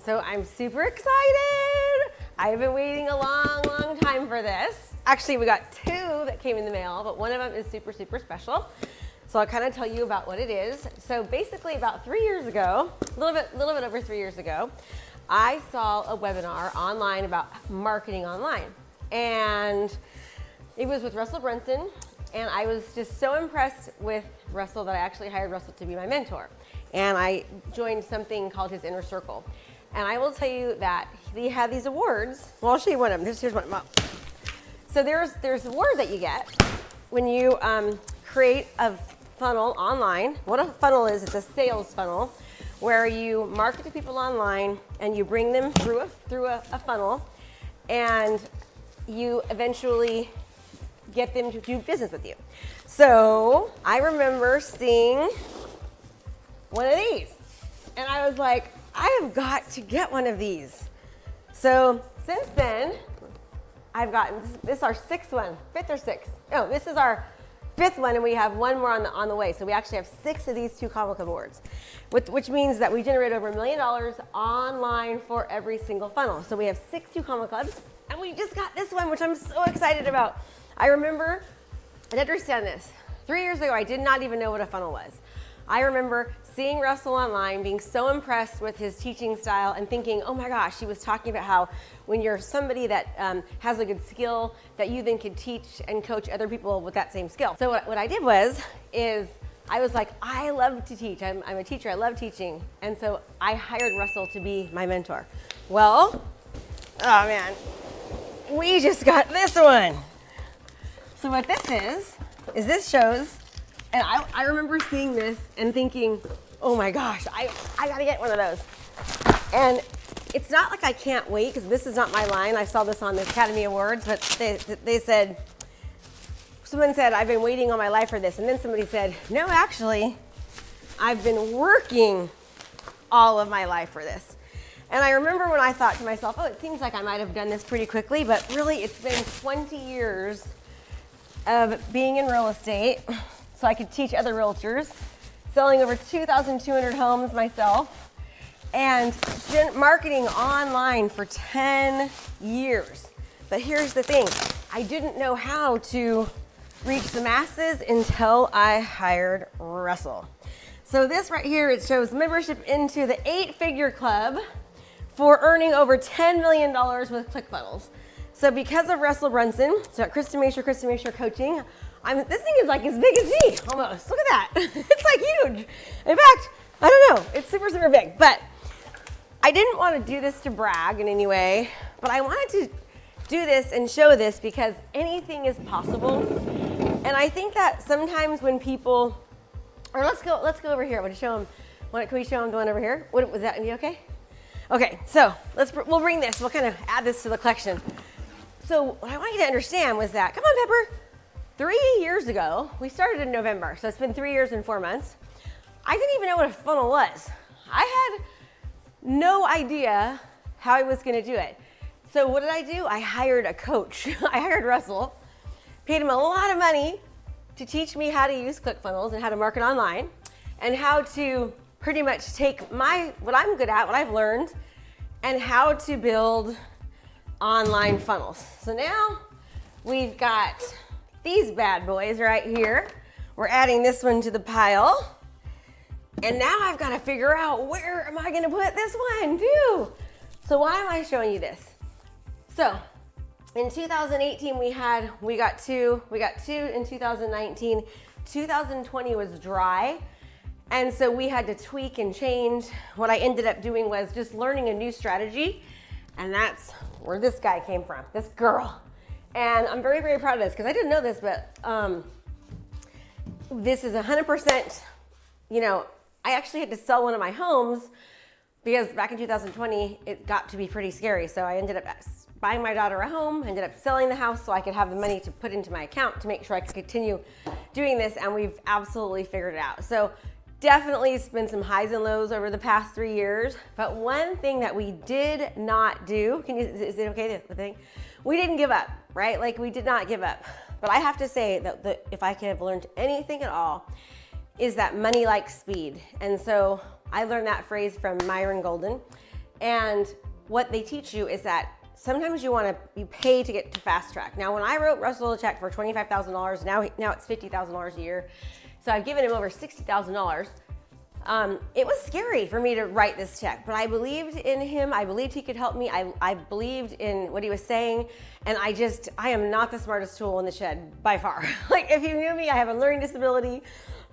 So I'm super excited. I've been waiting a long time for this. Actually, we got 2 that came in the mail, but one of them is super special. So I'll kind of tell you about what it is. So basically about 3 years ago, a little bit over 3 years ago, I saw a webinar online about marketing online. And it was with Russell Brunson. And I was just so impressed with Russell that I actually hired Russell to be my mentor. And I joined something called his Inner Circle. And I will tell you that he had these awards. Well, I'll show you one of them. Here's one of them. So there's an award that you get when you create a funnel online. What a funnel is, it's a sales funnel where you market to people online and you bring them through a funnel, and you eventually get them to do business with you. So I remember seeing one of these, and I was like, I have got to get one of these. So since then, I've gotten, this is our 6th one, 5th or 6th. No, this is our 5th one, and we have one more on the way. So we actually have 6 of these 2 comic awards, which means that we generate over $1 million online for every single funnel. So we have 6 comic clubs, and we just got this one, which I'm so excited about. I remember, and understand this, 3 years ago, I did not even know what a funnel was. I remember seeing Russell online, being so impressed with his teaching style and thinking, oh my gosh, he was talking about how when you're somebody that has a good skill, that you then can teach and coach other people with that same skill. So what I did is I was like, I love to teach. I'm a teacher, I love teaching. And so I hired Russell to be my mentor. Well, oh man, we just got this one. So what this is this shows, and I remember seeing this and thinking, oh my gosh, I gotta get one of those. And it's not like I can't wait, because this is not my line. I saw this on the Academy Awards, but they said, someone said, I've been waiting all my life for this. And then somebody said, no, actually, I've been working all of my life for this. And I remember when I thought to myself, oh, it seems like I might have done this pretty quickly, but really it's been 20 years of being in real estate, so I could teach other realtors, selling over 2,200 homes myself, and marketing online for 10 years. But here's the thing, I didn't know how to reach the masses until I hired Russell. So this right here, it shows membership into the 8-figure club for earning over $10 million with ClickFunnels. So because of Russell Brunson, so at Krista Mashore Coaching, this thing is like as big as me, almost. Look at that. It's like huge. In fact, I don't know, it's super big. But I didn't want to do this to brag in any way, but I wanted to do this and show this because anything is possible. And I think that sometimes when people, or let's go over here. I want to show them. Can we show them the one over here? Was that okay? Okay, so we'll bring this. We'll kind of add this to the collection. So what I want you to understand was that, come on, Pepper, 3 years ago, we started in November, so it's been 3 years and 4 months. I didn't even know what a funnel was. I had no idea how I was gonna do it. So what did I do? I hired a coach. I hired Russell, paid him a lot of money to teach me how to use ClickFunnels and how to market online, and how to pretty much take what I'm good at, what I've learned, and how to build online funnels. So now we've got these bad boys right here. We're adding this one to the pile. And now I've got to figure out, where am I going to put this one too? So why am I showing you this? So in 2018 we got two in 2019. 2020 was dry. And so we had to tweak and change. What I ended up doing was just learning a new strategy. And that's where this guy came from, this girl. And I'm very proud of this, because I didn't know this, but this is 100%, I actually had to sell one of my homes because back in 2020, it got to be pretty scary. So I ended up buying my daughter a home, ended up selling the house so I could have the money to put into my account to make sure I could continue doing this, and we've absolutely figured it out. So definitely it's been some highs and lows over the past 3 years, but one thing that we did not do, is it okay, the thing? We didn't give up, right? Like, we did not give up. But I have to say that if I could have learned anything at all, is that money likes speed. And so I learned that phrase from Myron Golden. And what they teach you is that sometimes you pay to get to fast track. Now, when I wrote Russell a check for $25,000, now it's $50,000 a year. So I've given him over $60,000. It was scary for me to write this check, but I believed in him. I believed he could help me. I believed in what he was saying. And I am not the smartest tool in the shed by far. Like, if you knew me, I have a learning disability.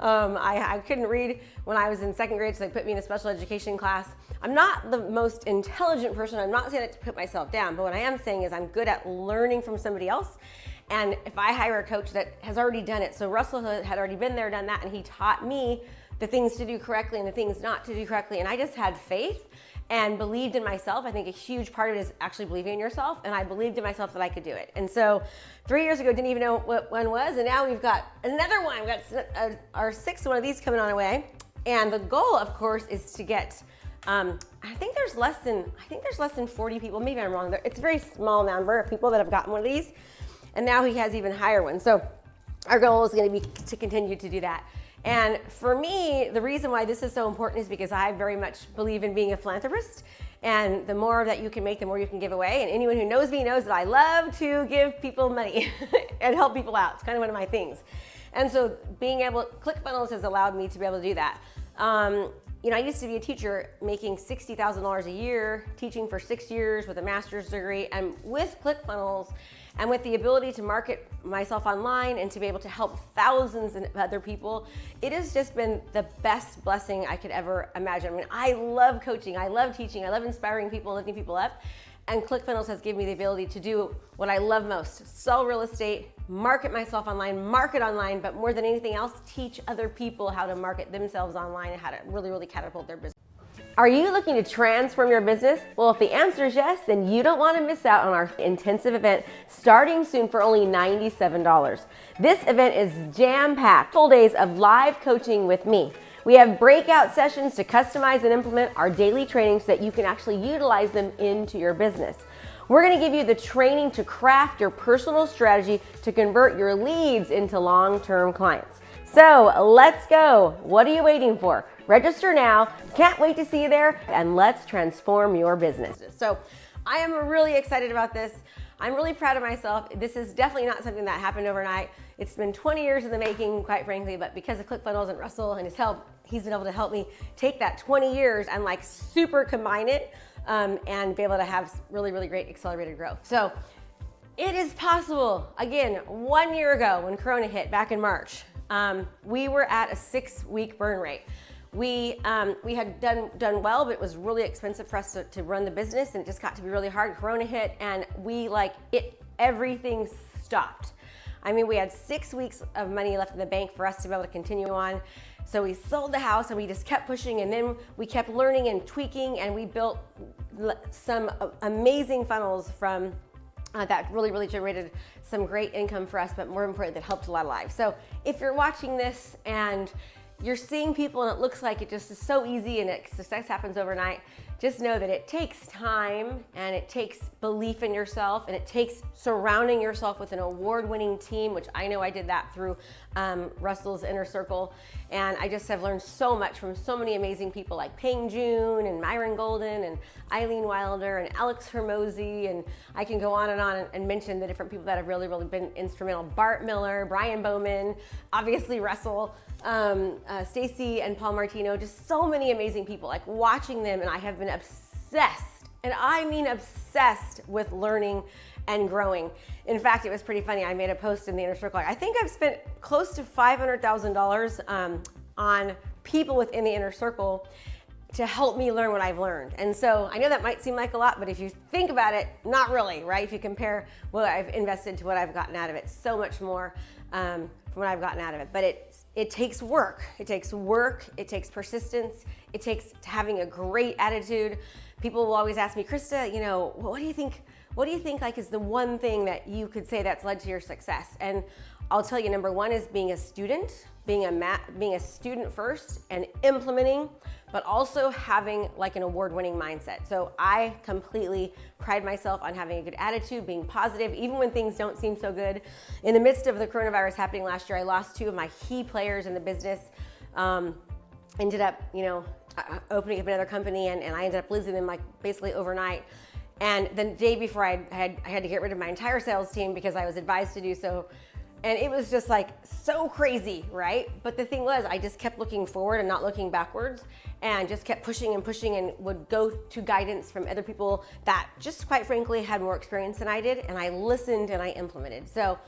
I couldn't read when I was in second grade, so they put me in a special education class. I'm not the most intelligent person. I'm not saying it to put myself down, but what I am saying is I'm good at learning from somebody else. And if I hire a coach that has already done it, so Russell had already been there, done that, and he taught me the things to do correctly and the things not to do correctly. And I just had faith and believed in myself. I think a huge part of it is actually believing in yourself. And I believed in myself that I could do it. And so 3 years ago, didn't even know what one was. And now we've got another one. We've got our sixth one of these coming on the way. And the goal, of course, is to get, I think there's less than 40 people. Maybe I'm wrong. It's a very small number of people that have gotten one of these. And now he has even higher ones. So our goal is going to be to continue to do that. And for me, the reason why this is so important is because I very much believe in being a philanthropist. And the more that you can make, the more you can give away. And anyone who knows me knows that I love to give people money and help people out. It's kind of one of my things. And so ClickFunnels has allowed me to be able to do that. I used to be a teacher making $60,000 a year, teaching for 6 years with a master's degree. And with ClickFunnels, and with the ability to market myself online and to be able to help thousands of other people, it has just been the best blessing I could ever imagine. I mean, I love coaching, I love teaching, I love inspiring people and lifting people up. And ClickFunnels has given me the ability to do what I love most: sell real estate, market myself online, market online, but more than anything else, teach other people how to market themselves online and how to really, really catapult their business. Are you looking to transform your business? Well, if the answer is yes, then you don't want to miss out on our intensive event starting soon for only $97. This event is jam-packed, full days of live coaching with me. We have breakout sessions to customize and implement our daily trainings so that you can actually utilize them into your business. We're going to give you the training to craft your personal strategy to convert your leads into long-term clients. So let's go. What are you waiting for? Register now. Can't wait to see you there, and let's transform your business. So I am really excited about this. I'm really proud of myself. This is definitely not something that happened overnight. It's been 20 years in the making, quite frankly, but because of ClickFunnels and Russell and his help, he's been able to help me take that 20 years and super combine it and be able to have really, really great accelerated growth. So it is possible. Again, 1 year ago when Corona hit back in March, we were at a 6-week burn rate. We had done well, but it was really expensive for us to run the business, and it just got to be really hard. Corona hit, and everything stopped. I mean, we had 6 weeks of money left in the bank for us to be able to continue on. So we sold the house, and we just kept pushing, and then we kept learning and tweaking, and we built some amazing funnels from that really, really generated some great income for us, but more importantly, that helped a lot of lives. So if you're watching this and you're seeing people and it looks like it just is so easy and success happens overnight, just know that it takes time and it takes belief in yourself and it takes surrounding yourself with an award-winning team, which I know I did that through Russell's Inner Circle. And I just have learned so much from so many amazing people like Peng Jun and Myron Golden and Eileen Wilder and Alex Hermosi, and I can go on and mention the different people that have really, really been instrumental. Bart Miller, Brian Bowman, obviously Russell, Stacy and Paul Martino, just so many amazing people. Like watching them, and I have been obsessed, and I mean obsessed with learning and growing. In fact, it was pretty funny. I made a post in the Inner Circle. I think I've spent close to $500,000 on people within the Inner Circle to help me learn what I've learned. And so I know that might seem like a lot, but if you think about it, not really, right? If you compare what I've invested to what I've gotten out of it, so much more from what I've gotten out of it. But it takes work. It takes work. It takes persistence. It takes having a great attitude. People will always ask me, Krista, what do you think? What do you think is the one thing that you could say that's led to your success? And I'll tell you, number one is being a student, being a student first and implementing, but also having an award-winning mindset. So I completely pride myself on having a good attitude, being positive, even when things don't seem so good. In the midst of the coronavirus happening last year, I lost 2 of my key players in the business. Ended up, opening up another company, and I ended up losing them like basically overnight. And the day before I had to get rid of my entire sales team because I was advised to do so. And it was just like so crazy, right? But the thing was, I just kept looking forward and not looking backwards, and just kept pushing and would go to guidance from other people that just quite frankly had more experience than I did. And I listened and I implemented. So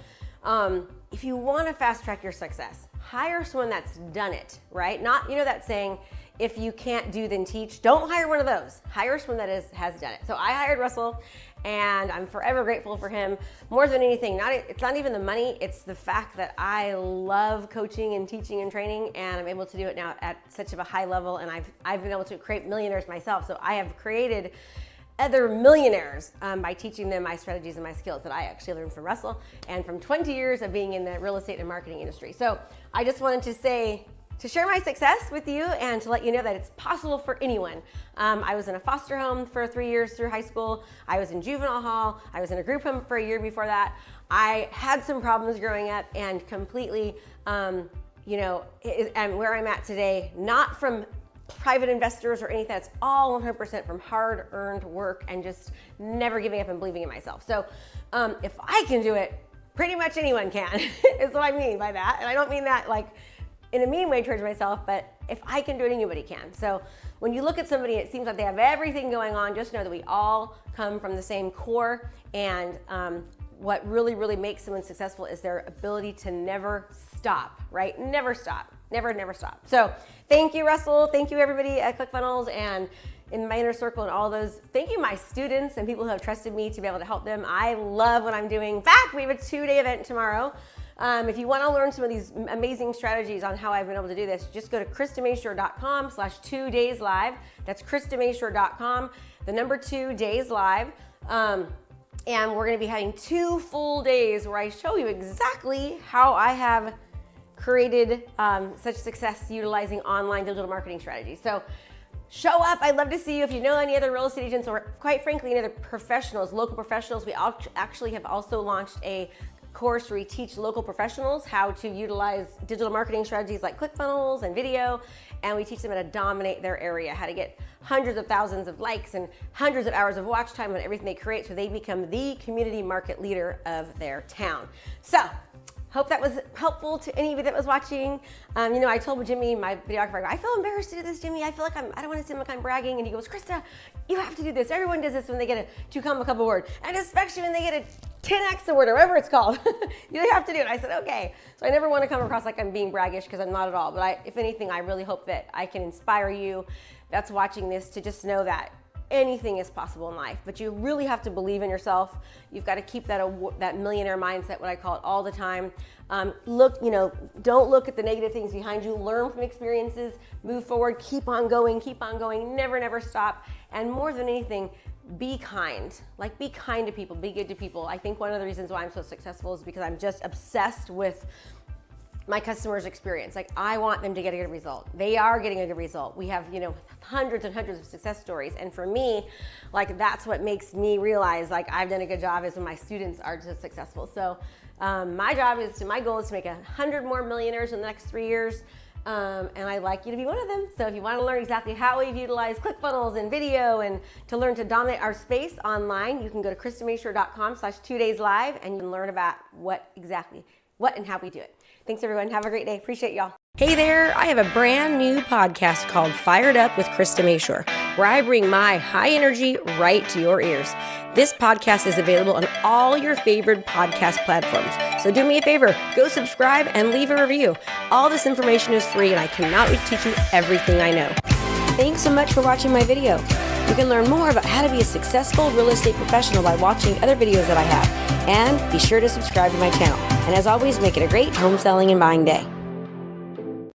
if you want to fast track your success, hire someone that's done it, right? Not, that saying, if you can't do, then teach. Don't hire one of those. Hire someone that has done it. So I hired Russell, and I'm forever grateful for him. More than anything, it's not even the money, it's the fact that I love coaching and teaching and training, and I'm able to do it now at such of a high level, and I've been able to create millionaires myself. So I have created other millionaires by teaching them my strategies and my skills that I actually learned from Russell and from 20 years of being in the real estate and marketing industry. So I just wanted to share my success with you and to let you know that it's possible for anyone. I was in a foster home for 3 years through high school. I was in juvenile hall. I was in a group home for a year before that. I had some problems growing up, and completely, and where I'm at today, not from private investors or anything. That's all 100% from hard-earned work and just never giving up and believing in myself. So if I can do it, pretty much anyone can, is what I mean by that. And I don't mean that like in a mean way towards myself, but if I can do it, anybody can. So when you look at somebody, it seems like they have everything going on. Just know that we all come from the same core, and what really, really makes someone successful is their ability to never stop, right? Never stop, never stop. So thank you, Russell. Thank you, everybody at ClickFunnels and in my inner circle and all those. Thank you, my students and people who have trusted me to be able to help them. I love what I'm doing. In fact, we have a 2-day event tomorrow. If you want to learn some of these amazing strategies on how I've been able to do this, just go to KristaMashore.com/2dayslive. That's KristaMashore.com, the number 2 days live. And we're going to be having 2 full days where I show you exactly how I have created such success utilizing online digital marketing strategies. So show up. I'd love to see you. If you know any other real estate agents, or quite frankly, any other professionals, local professionals, we actually have also launched a course where we teach local professionals how to utilize digital marketing strategies like ClickFunnels and video, and we teach them how to dominate their area, how to get hundreds of thousands of likes and hundreds of hours of watch time on everything they create so they become the community market leader of their town. So hope that was helpful to any of you that was watching. I told Jimmy, my videographer, I feel embarrassed to do this, Jimmy. I feel like I don't want to seem like I'm bragging. And he goes, Krista, you have to do this. Everyone does this when they get a 2 cup award, and especially when they get a 10X award or whatever it's called. You have to do it. I said, okay. So I never want to come across like I'm being braggish, because I'm not at all. But if anything, I really hope that I can inspire you that's watching this to just know that anything is possible in life, but you really have to believe in yourself. You've got to keep that millionaire mindset, what I call it, all the time. Don't look at the negative things behind you. Learn from experiences, move forward, keep on going, never stop. And more than anything, be kind. Like, be kind to people, be good to people. I think one of the reasons why I'm so successful is because I'm just obsessed with my customers' experience. Like, I want them to get a good result. They are getting a good result. We have, hundreds and hundreds of success stories. And for me, like, that's what makes me realize, like, I've done a good job, is when my students are just successful. So my goal is to make 100 more millionaires in the next 3 years. And I'd like you to be one of them. So if you want to learn exactly how we've utilized ClickFunnels and video and to learn to dominate our space online, you can go to KristaMashore.com/2dayslive, and you can learn about what and how we do it. Thanks, everyone. Have a great day. Appreciate y'all. Hey there, I have a brand new podcast called Fired Up with Krista Mashore, where I bring my high energy right to your ears. This podcast is available on all your favorite podcast platforms. So do me a favor, go subscribe and leave a review. All this information is free, and I cannot wait to teach you everything I know. Thanks so much for watching my video. You can learn more about how to be a successful real estate professional by watching other videos that I have. And be sure to subscribe to my channel. And as always, make it a great home selling and buying day.